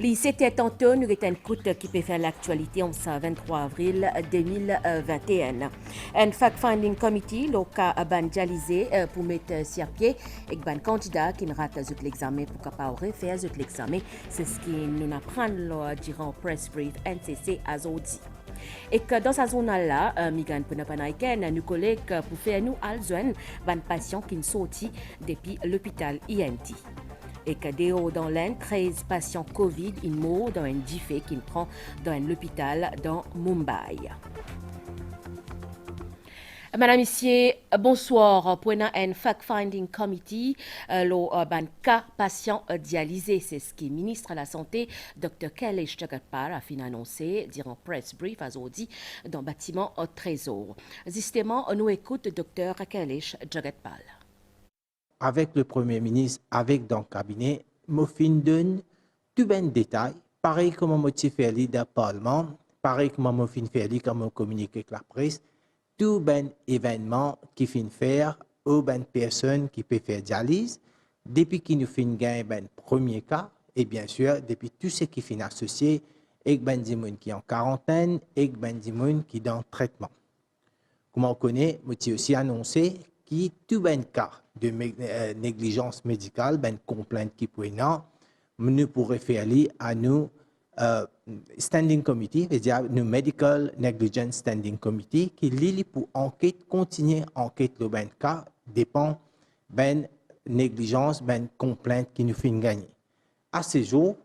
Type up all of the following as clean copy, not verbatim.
C'était tantôt, nous avons écoute qui peut faire l'actualité en ce 23 avril 2021. Un fact-finding committee, le cas banalisé pour mettre sur pied et un candidat qui ne rate l'examen pour capable faire l'examen. C'est ce qui nous apprend durant press brief NCC à Zodi. Et que dans sa zone-là, Migan Penapanaïken, nos collègues pour faire nous alzuen, ban patient qui nous sorti depuis l'hôpital INT. Et que dans l'Inde, 13 patients Covid in mort dans un diffé qui prend dans l'hôpital dans Mumbai. Madame, Monsieur, bonsoir. Pour un fact-finding committee, le cas patient dialysé, c'est ce qui ministre de la Santé, Dr. Kailash Jagatpal, a fait annoncer durant press brief à Zodi dans le bâtiment Trésor. Justement, nous écoute Dr. Kailash Jagatpal. Avec le Premier ministre, avec dans le cabinet, je donne tout ben détail, pareil comme je fais dans le Parlement, pareil comme je fais comme je communique avec la presse, tout ben événement qui fin faire ou ben personne qui peut faire dialyse, depuis qu'il nous fin gagner ben premier cas, et bien sûr, depuis tout ce qui fin associé, avec ben dimoun qui est en quarantaine, et ben dimoun qui est dans traitement. Comme on connaît, je aussi annoncé qui tout ben cas de négligence médicale, ben complainte qui pourrait nous pourrait faire à nous standing committee, c'est-à-dire nous medical negligence standing committee qui lit pour enquête continuer enquête le ben cas dépend ben négligence ben complainte qui nous fait gagner. À ce jour,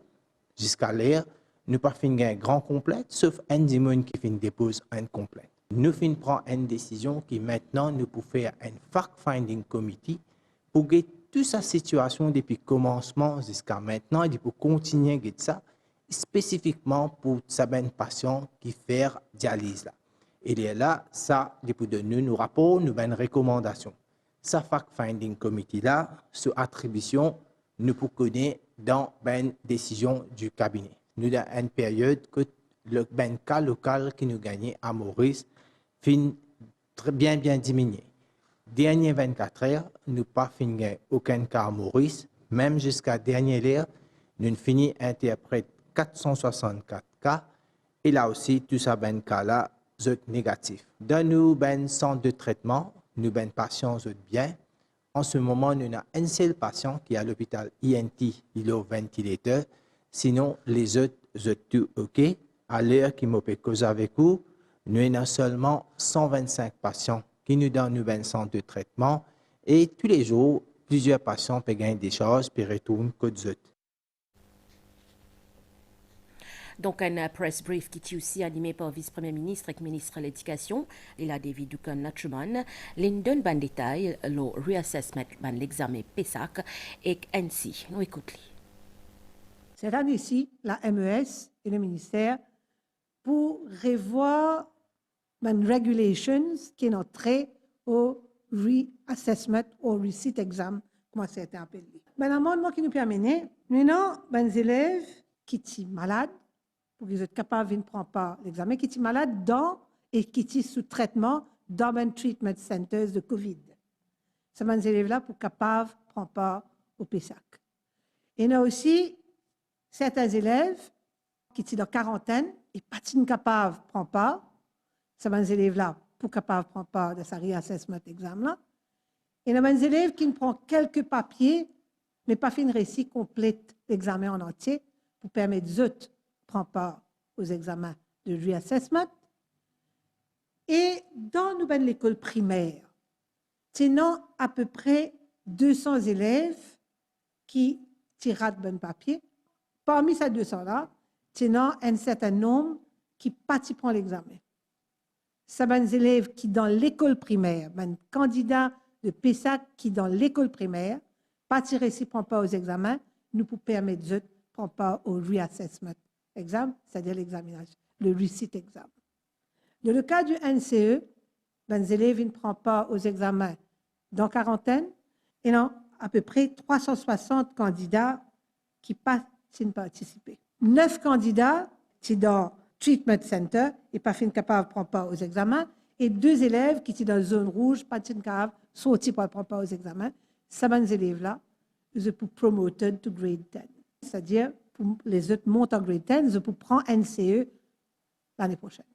jusqu'à l'heure, nous pas fin gagner grand complainte sauf un dimon qui fin dépose un complainte. Nous fin prend une décision qui maintenant nous pour faire un fact-finding committee pour guetter toute sa situation depuis le commencement jusqu'à maintenant et pour continuer à guetter ça spécifiquement pour sa ben patient qui fait dialyse là. Et là, ça, depuis de nous rapports, nous ben recommandations. Sa fact-finding committee là, sous attribution, nous pour connaître dans ben décision du cabinet. Nous dans une période que le ben cas local qui nous gagnait à Maurice fin bien diminué. Dernier 24 heures, nous pas fini aucun cas à Maurice, même jusqu'à dernière heure, nous fini interprète 464 cas, et là aussi, tout ça ben cas là, c'est négatif. Dans nos ben centres de traitement, nous ben patients sont bien. En ce moment, nous avons un seul patient qui est à l'hôpital INT, il est au ventilateur. Sinon, les autres sont tout OK. À l'heure qui m'a cause avec vous, nous avons seulement 125 patients qui nous donnent un nouvel centre de traitement et tous les jours, plusieurs patients peuvent gagner des choses puis retournent côte autres. Donc, un press brief qui est aussi animé par le vice-premier ministre et le ministre de l'Éducation, Lila David Dukan Natchuman, l'indon ban détail, le reassessment ban l'examen PESAC et NC. Nous écoutons. Cette année-ci, la MES et le ministère pour revoir les regulations qui sont entrées au reassessment ou receipt exam, comment ça a été appelé. Un amendement qui nous permet, nous avons des élèves qui sont malades, pour qu'ils soient capables de ne prendre pas l'examen, qui sont malades dans et qui sont sous traitement dans les treatment centers de COVID. Ces élèves-là pour capables de prendre part au PESAC. Et nous avons aussi certains élèves qui sont en quarantaine et pas capables de prendre part. Ces élèves-là pour capables de prendre part de sa reassessment exam-là. Et nous avons des élèves qui ne prennent quelques papiers, mais pas fin récit complète l'examen en entier pour permettre aux autres de prendre part aux examens de reassessment. Et dans l'école primaire, sinon à peu près 200 élèves qui tirent de bon papier. Parmi ces 200-là, sinon un certain nombre qui participent à l'examen. C'est des élèves qui, dans l'école primaire, des candidats de PESAC qui, dans l'école primaire, participent pas aux examens, nous pour permettre de prendre part au reassessment exam, c'est-à-dire l'examination, le receipt exam. Dans le cas du NCE, les élèves ne prennent pas aux examens dans quarantaine, et non, à peu près 360 candidats qui participent. 9 candidats qui sont dans treatment center et pas capables de prendre part aux examens, et 2 élèves qui sont dans la zone rouge, pas capables de sortir pour prendre part aux examens. Ces élèves-là, ils sont promoted to grade 10, c'est-à-dire pour les autres montent en grade 10 pour prendre NCE l'année prochaine.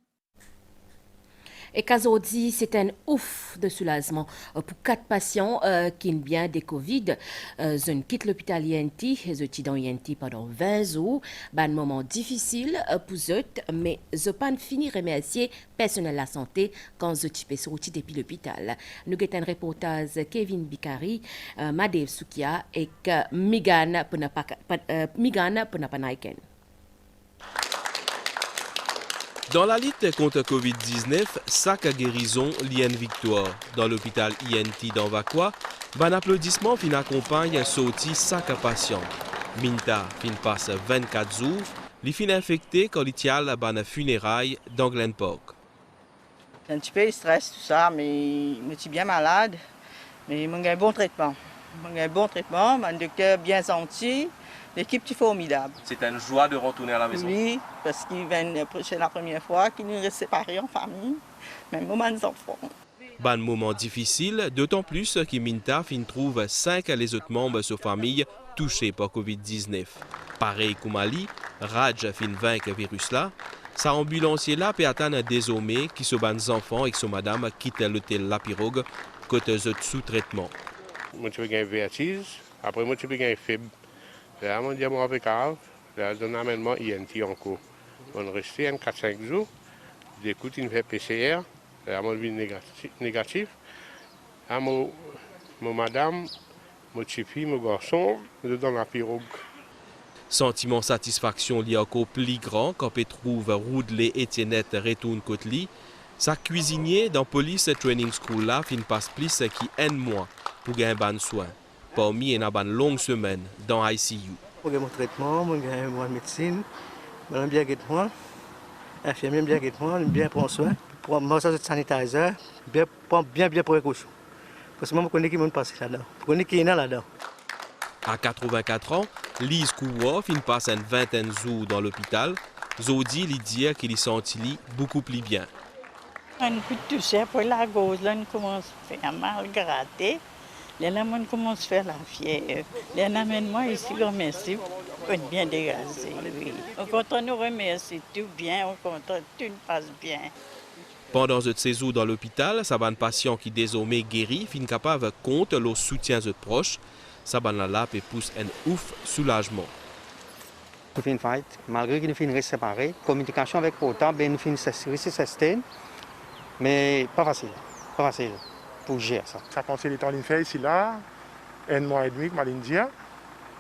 Et qu'aujourd'hui, c'est un ouf de soulagement pour 4 patients qui ont bien des Covid. Ils quittent l'hôpital INT, ils étaient dans INT pendant 20 jours. Un moment difficile pour eux, mais ils n'ont pas fini de remercier le personnel de la santé quand ils ont sorti depuis l'hôpital. Nous avons un reportage Kevin Bikari, Madev Soukia et Migana Punapanaiken. Dans la lutte contre Covid-19, sac à guérison lien victoire. Dans l'hôpital INT d'Anvakwa, un applaudissement fin accompagne un sorti sac à patient. Minta fin passe 24 jours, li fin infecté quand il tient la funérailles dans Glen Park. Un petit peu de stress, tout ça, mais je suis bien malade. Mais j'ai un bon traitement. Mon docteur bien senti. L'équipe est formidable. C'est une joie de retourner à la maison. Oui, parce que c'est la première fois qu'ils nous restent séparés en famille, même au mes enfants. Un moment difficile, d'autant plus que Minta fin trouve 5 les autres membres de sa famille touchés par Covid-19. Pareil qu'au Mali, Raj fin vaincre le virus là. Sa ambulancier là peut attendre désormais qui se ban enfants et que son madame quitte l'hôtel La Pirogue côté sous traitement. Moi je suis vertige, après moi je suis faible. Là, mon diamant avec grave, là, on amène moi INT encore. On reste 4-5 jours, j'écoute une PCR, là, mon vie négatif. Là, mon madame, mon chifi, mon garçon, dans la pirogue. Sentiment satisfaction lié encore plus grand quand on trouve Roudley Etiennette retourne Kotli. Sa cuisinier dans Police Training School là fin passe plus qui un mois pour gagner un bon soin. Parmi une longue semaine dans ICU. J'ai mon traitement, j'ai mon médecine, j'ai bien guéri moi, l'infirmier bien guéri moi, bien prendre soin, pour moi ça c'est sanitizer, bien précaution. Parce que moi je connais qui m'ont passé là-dedans, je connais qui est là-dedans. À 84 ans, Lise Kouwa fin passe une vingtaine de jours dans l'hôpital. Zodi lui dit qu'il senti beaucoup plus bien. Un coup de toucher pour la gauche, là on commence à faire mal, gratter. Les gens commencent à faire la fièvre. Les amènent moi ici, merci. On est bien dégagé, oui. On content nous remercie tout bien, on content tout passe bien. Pendant ce séjour dans l'hôpital, ça va un patient qui désormais guéri, fin capable compte le soutien de proches. Ça va là et pousse un ouf soulagement. Nous finissons fight, malgré que nous finissons séparés, communication avec portable, nous finissons sustain, mais pas facile pour gérer ça. Ça prend le temps de faire ici là, 1 mois et demi, comme je dire.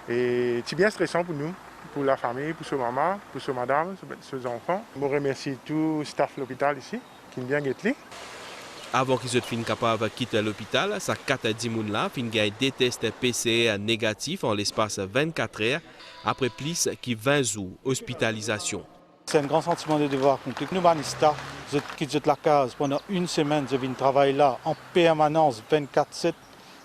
Et c'est bien stressant pour nous, pour la famille, pour ce maman, pour ce madame, ces enfants. Je remercie tout le staff de l'hôpital ici, qui est bien guetté. Avant qu'ils soient capables de quitter l'hôpital, sa 4 moun là fin gagne des tests PCR négatifs en l'espace 24 heures, après plus que 20 jours hospitalisation. C'est un grand sentiment de devoir accompli. Nous, Manista, je quitte la case pendant 1 semaine, je viens travailler là en permanence 24/7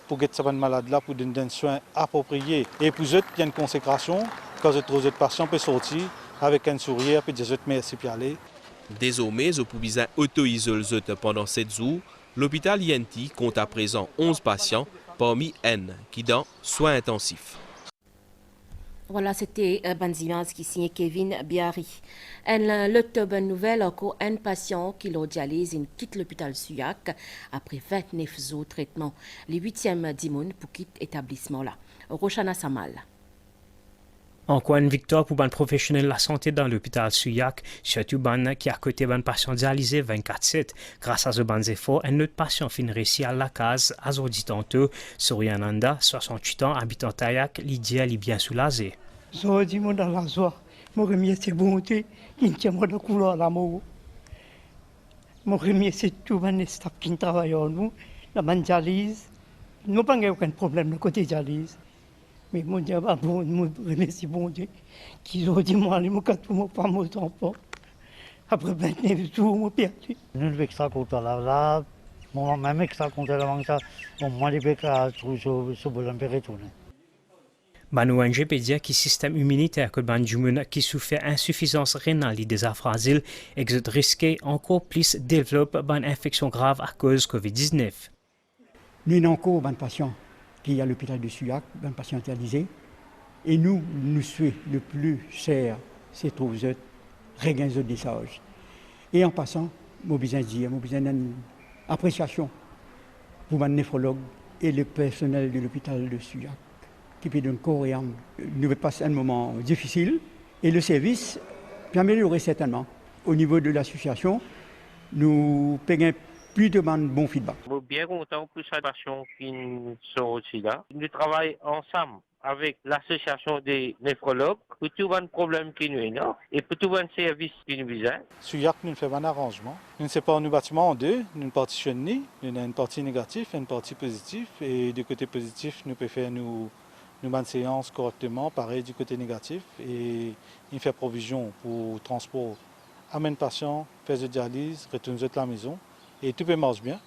pour get cette malade là pour donner des soins appropriés. Et pour eux, il y a une consécration quand je trouve les patients peuvent sortir avec un sourire et dire merci pour aller. Désormais, je pouvais auto-isoler pendant 7 jours. L'hôpital INT compte à présent 11 patients, parmi N qui dans soins intensifs. Voilà, c'était Banzimas qui signait Kevin Biari. L'autre bonne nouvelle, encore un patient qui l'a dialyse quitte l'hôpital Suyac après 29 jours de traitement. Le 8e dimoun pour quitter l'établissement là. Roshana Samal. Encore une victoire pour les professionnels de la santé dans l'hôpital Suyac, surtout qui a côté un patient dialysé 24/7. Grâce à ce bon effort, un autre patient finit réussi à la case, à Zodi tantôt, Suryananda, 68 ans, habitant Tayak, Lydia est bien soulagé. Zodi, moi dans la joie, je remercie bonté, qui tient moi de couleur l'amour. Je remercie tout le staff qui travaille en nous, la dialyse. Nous n'avons pas aucun problème de côté dialyse. Mais mon Dieu, je remercie bon Dieu qui ont dit moi, je ne pas mon enfant. Après 29 jours, je suis perdu. Nous sommes extra contents là, même extra contents avant ça, moi, je suis sur le retourner. Ban ONG peut dire que le système immunitaire que ban Jumun qui souffre insuffisance rénale des fragiles et que risqué encore plus développe ban infection grave à cause Covid-19. Nous avons encore un patient qui est à l'hôpital de Suyac, un patient dialysé. Et nous souhaitons le plus cher, c'est trouver régler de message. Et en passant, je besoin dire, je besoin d'une appréciation pour les néphrologues et le personnel de l'hôpital de Souillac, qui peut donner corps et âme. Nous passons un moment difficile et le service peut améliorer certainement. Au niveau de l'association, nous payons plus de bons feedback. Je suis bien content pour cette passion qui sont aussi là. Nous travaillons ensemble avec l'association des néphrologues pour tout un problème qui nous est là et pour tout un service qui nous besoin. Souillac nous fait un arrangement. Nous séparons nos bâtiments en deux, une partie chenille, une partie négative et une partie positive. Et du côté positif, nous pouvons faire nos bonnes séances correctement, pareil du côté négatif. Et il fait provision pour transport. Amène patient, fait de dialyse, retourne à la maison et tout marche bien.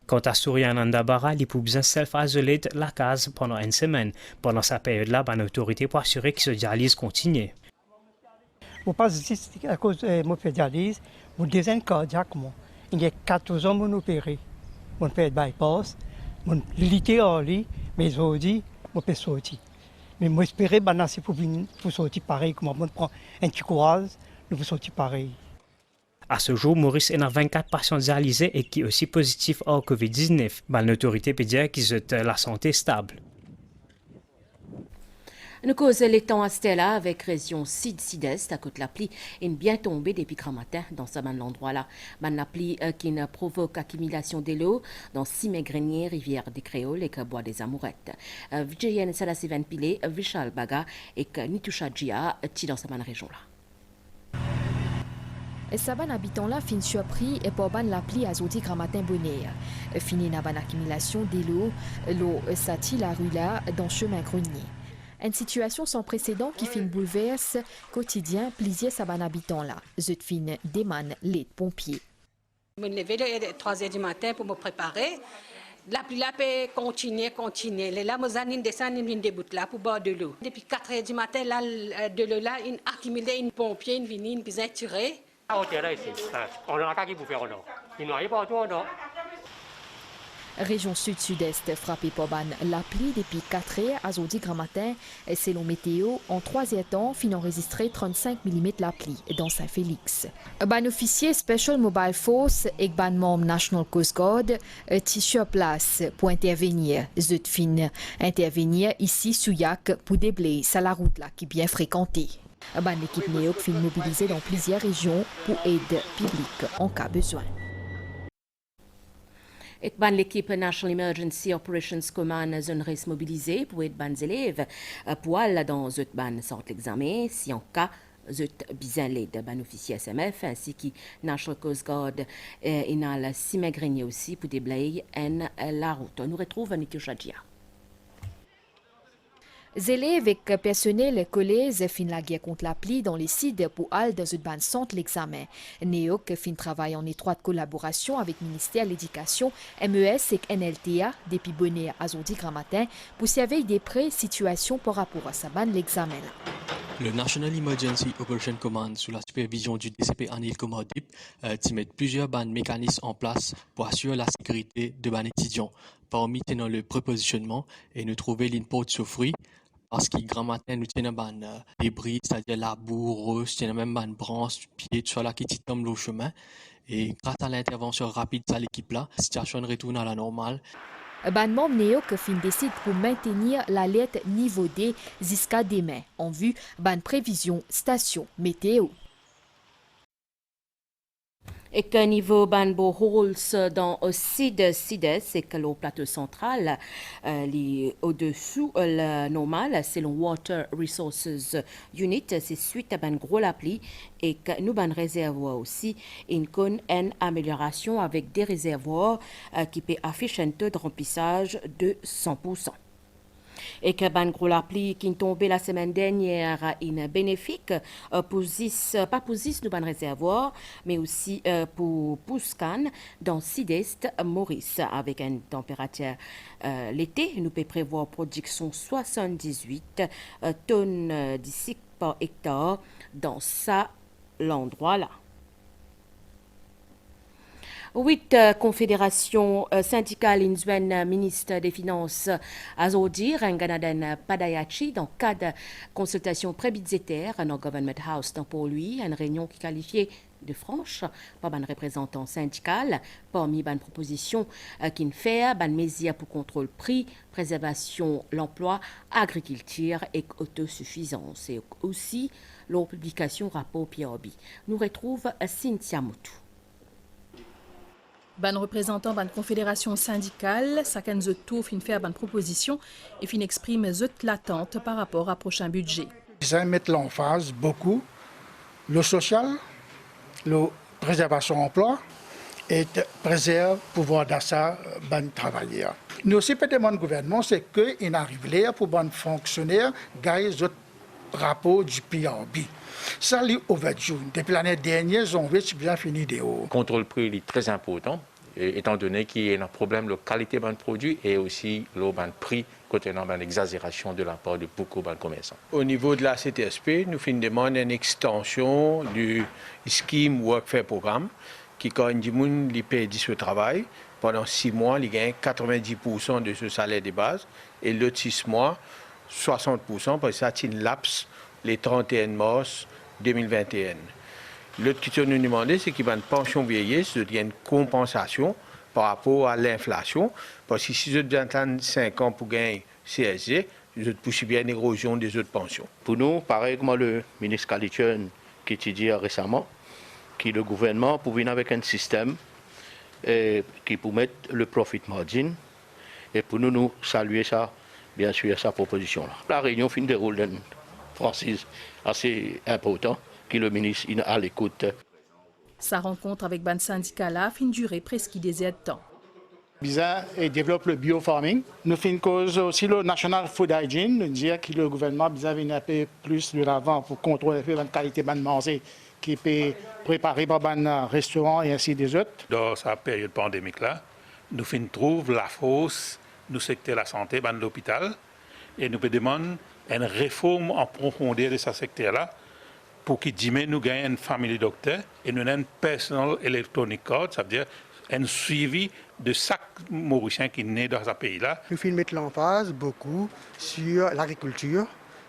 Quant à Suryananda Bara, il peut besoin self-isoler de la case pendant une semaine. Pendant sa période-là, l'autorité pour assurer que ce dialyse continue. Je passe ici à cause de mon dialyse, mon deuxième cardiaque, il y a 14 ans mon opéré. Mon fait bypass, mon lité en lit, mais aujourd'hui, mon fait sortir. Mais moi j'espérais que pour sortir pareil, comme on prend un petit courage, nous pour sortir pareil. À ce jour, Maurice est dans 24 patients dialysés et qui est aussi positif au COVID-19. L'autorité peut dire qu'ils ont la santé stable. Nous causons les temps à Stella avec région sud-sud-est à côté de la pluie est bien tombée depuis grand matin dans ce même endroit-là. La pluie qui ne provoque accumulation de l'eau dans 6 greniers, rivière des Créoles et bois des Amourettes. Vijayane Salasivan Pile, Vishal Baga et Nitusha Jia, dans cette région-là. Saban habitant là fin surpris et pour ban la pluie à zoti grand matin bonheur. Fini na ban accumulation de l'eau sati la rue là dans chemin grenier. Une situation sans précédent qui fin bouleverse quotidien plaisir saban habitant là. Zut fin demande les pompiers. Je me lève à 3h du matin pour me préparer. La pluie là peut continuer. Là, moi, je descends une déboute là pour boire de l'eau. Depuis 4h du matin, là, de l'eau là, une accumulé, une pompier, une vini, une piscine tirée. Région sud-sud-est frappée par la pluie depuis 4 heures à Zodi grand matin. Selon météo, en 3 temps, fin enregistré 35 mm la pluie dans Saint-Félix. Ban officier Special Mobile Force et ban membre National Coast Guard sur place pour intervenir. Zut fin intervenir ici Souillac pour déblayer sur la route là qui est bien fréquentée. L'équipe NEOC fut mobilisée dans plusieurs régions pour aide publique en cas besoin. L'équipe National Emergency Operations Command zone reste mobilisée pour aider les élèves pour aller dans le centre d'examen si en cas de besoin d'aide. Officier SMF ainsi que National Coast Guard et la Simegrénier aussi pour déblayer la route. Nous retrouvons Nitusha Jia. Les élèves et personnel collège fin la guerre contre la pluie dans les sites pour aller dans une centre l'examen. NEOC fin travaille en étroite collaboration avec le ministère de l'Éducation, MES et NLTA depuis bonnet à Zodi grand matin pour surveiller des prêts situations par rapport à sa ban l'examen. Le National Emergency Operation Command, sous la supervision du DCP Anil Komodip, met plusieurs mécanismes en place pour assurer la sécurité de ban étudiants. Parmi tenant le prépositionnement et nous trouver l'input sur fruits, parce que grand matin nous tenons ban débris, c'est-à-dire la boue, tenons même ban branche, pied, tout ça qui tombe le chemin. Et grâce à l'intervention rapide de l'équipe là, la situation retourne à la normale. Ban membre NEOC fin décide pour maintenir l'alerte niveau D jusqu'à demain en vue ban prévision station météo. Et qu'un niveau banbo Rolls dans le sud-sud-est, c'est que le plateau central, au-dessous le normal, c'est le Water Resources Unit, c'est suite à ban gros la pluie et que nous ban réservoirs aussi, une amélioration avec des réservoirs qui peut afficher un taux de remplissage de 100%. Et que ban gros la pluie qui est tombée la semaine dernière est bénéfique pas pour nous ban réservoir mais aussi pour Pouscan dans sud-est Maurice avec une température l'été nous peut prévoir production 78 tonnes d'ici par hectare dans l'endroit là. 8 confédérations syndicales inzuènes ministre des Finances Azodi Ranganaden Padayachi dans le cadre de consultation pré-budgétaire dans Government House dans pour lui, une réunion qui qualifiée de franche par un représentant syndical parmi les propositions qui fait ban mesures pour contrôle prix, préservation l'emploi, agriculture et autosuffisance et aussi leur publication rapport PRB. Nous retrouve Cynthia Moutou. Ban représentant ban confédération syndicale, chacun de tout fin faire ban proposition et fin exprime l'attente par rapport à prochain budget. Ils mettent l'emphase beaucoup le social, la préservation emploi et préserve le pouvoir d'achat ban travailleurs. Nous aussi peut demander au gouvernement c'est qu'il arrive là pour ban fonctionnaires gagner les rapport du PRB. Ça, c'est overdue. Depuis l'année dernière, ils ont bien fini de haut. Le contrôle prix est très important, étant donné qu'il y a un problème de qualité de produit et aussi le prix contenant une exagération de la part de beaucoup de commerçants. Au niveau de la CTSP, nous demandons une extension du Scheme Work Fair Programme qui, quand il paye ce travail, pendant 6 mois, il gagne 90% de ce salaire de base et l'autre 6 mois, 60%, parce que ça, c'est une lapse les 31 mars 2021. L'autre question nous demander, c'est qu'il y a une pension vieillesse, il y a une compensation par rapport à l'inflation, parce que si vous avez 5 ans pour gagner CSG, vous avez possible une érosion des autres pensions. Pour nous, pareil comme le ministre Kalichun qui a dit récemment, que le gouvernement peut venir avec un système qui peut mettre le profit margin, et pour nous saluer ça, bien sûr, sa proposition-là. La réunion fin de rôle Francis assez important, que le ministre est à l'écoute. Sa rencontre avec ban syndicat là fin durer presque des temps. Bizarre et développe le biofarming. Nous faisons cause aussi le National Food Hygiene, nous dire que le gouvernement bizarre vient un peu plus de l'avant pour contrôler la qualité de manger qui peut préparer par un restaurant et ainsi des autres. Dans sa période pandémique là, nous trouvons la force du secteur de la santé, de l'hôpital, et nous demandons une réforme en profondeur de ce secteur-là pour qu'il nous gagnons une famille de docteurs et nous avons un personal electronic card, ça veut dire un suivi de chaque Mauricien qui est né dans ce pays-là. Nous filmons l'emphase beaucoup sur l'agriculture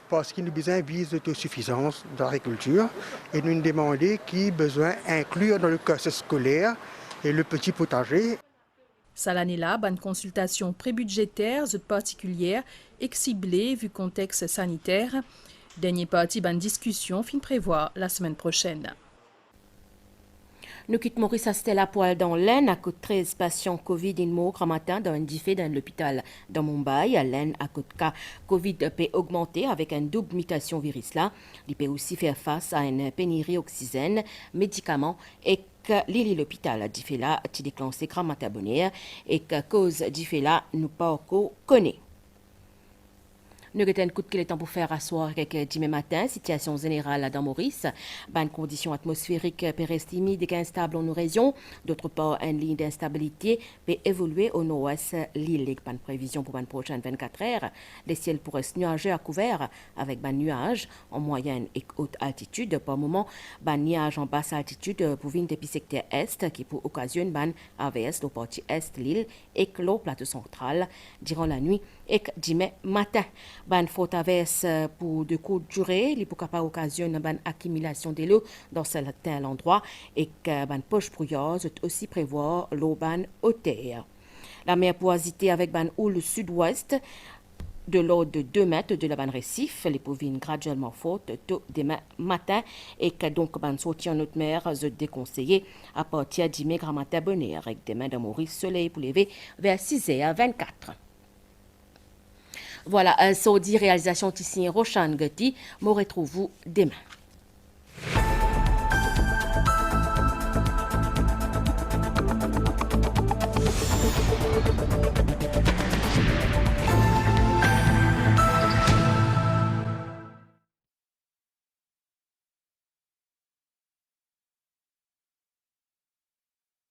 parce qu'il nous besoin vise l'autosuffisance de l'agriculture et nous demandons qui besoin inclure dans le cursus scolaire et le petit potager. Salanela, ban consultation pré-budgétaire, particulière, ciblée vu contexte sanitaire. Dernier parti, ban discussion, fin prévoir la semaine prochaine. Nous quittons Maurice Stella Poil dans l'Aisne à cause de 13 patients Covid in mort matin dans un diffé dans l'hôpital dans Mumbai. À l'Aisne, à cause de cas Covid peut augmenter avec une double mutation virus là. Il peut aussi faire face à une pénurie d'oxygène, médicaments et que l'hôpital a diffé là, qui déclenché grand matabonnière et que cause diffé là, nous pas encore connaît. Nous avons un coup de temps pour faire asseoir avec dimanche matin, situation générale dans Maurice, bonnes conditions atmosphériques péristimides et instables dans nos régions. D'autre part, une ligne d'instabilité peut évoluer au nord-ouest l'île. Bonne prévision pour les prochaines 24 heures. Les ciels pourraient se nuageux à couvert avec des nuages en moyenne et haute altitude. Par moment, des nuages en basse altitude pour venir depuis le secteur est qui peut occasionner des AVS au partie est de l'île et le plateau central durant la nuit et dimanche matin. Ban faute averse pour de courte durée, il peut pas occasionner une accumulation de l'eau dans certains endroits et que ban poche brouilleuse aussi prévoir l'eau ban hauteur. La mer peut agiter avec ban houle sud-ouest de l'ordre de 2 mètres de la ban récif, les pouvines graduellement fortes tôt demain matin et que donc ban sortir en haute mer se déconseiller à partir du mai grand matin bonheur avec demain de Maurice soleil pour lever vers 6h24. Voilà, Saudi réalisation ici Roshan Gati, me retrouve-vous demain.